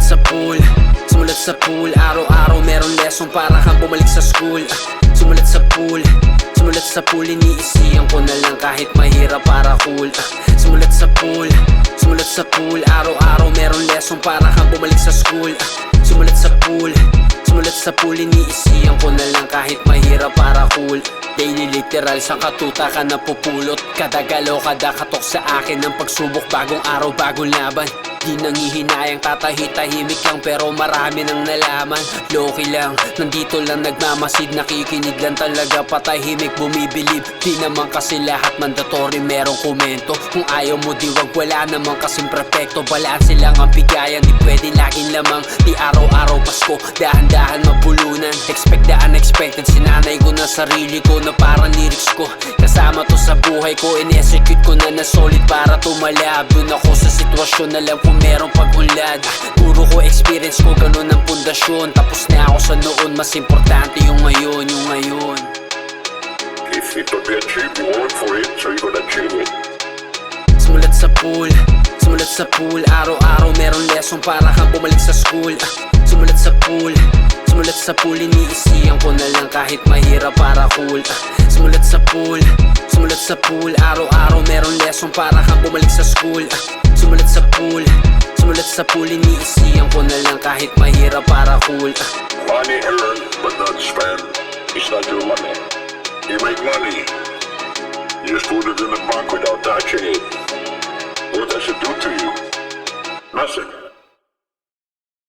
sa pool, sumulat sa pool. Araw-araw meron lesson para kang bumalik sa school. Sumulat sa pool, sumulat sa pool. Iniisiyan ko na lang kahit mahirap para cool. Sumulat sa pool, sumulat sa pool. Araw-araw meron lesson para kang bumalik sa school. Sumulat sa pool, sumulat sa pool. Iniisiyan ko na lang kahit mahirap para cool. Daily literal, sa katuta ka napupulot. Kada galaw, kada katok sa akin ng pagsubok. Bagong araw, bagong laban. Di nangihinayang tatahitahimik lang, pero marami nang nalaman. Loki lang, nandito lang nagmamasid. Nakikinig lang talaga, patahimik bumibilib. Di naman kasi lahat mandatory merong komento. Kung ayaw mo di wag, wala naman kasing perfecto. Balanse lang ang bigayan, di pwede laging lamang. Di araw-araw Pasko, dahan-dahan mabulunan. Expect the unexpected, sinanay ko na sarili ko na parang lyrics ko. Kasama to sa buhay ko, in-execute ko na solid para tumalab. Doon ako sa sitwasyon, alam ko merong pag-unlad. Puro ko experience ko, ganun ang pundasyon. Tapos na ako sa noon, mas importante yung ngayon, yung ngayon. If it would be achieved, you work for it, so you could achieve it. Sumulat sa pool, sumulat sa pool. Araw-araw meron lesson para kang bumalik sa school. Sumulat sa pool, sumulat sa pool. Iniisiyan ko na lang kahit mahirap para cool. Sumulat sa pool, sumulat sa pool. Araw-araw meron lesson para kang bumalik sa school. Sumulat sa pool, sumulat sa pool. Iniisiyan ko na lang kahit mahirap para cool. Money earned but not spent is not your money. You make money, you just put it in the bank without touching it. What does it do to you? Nothing.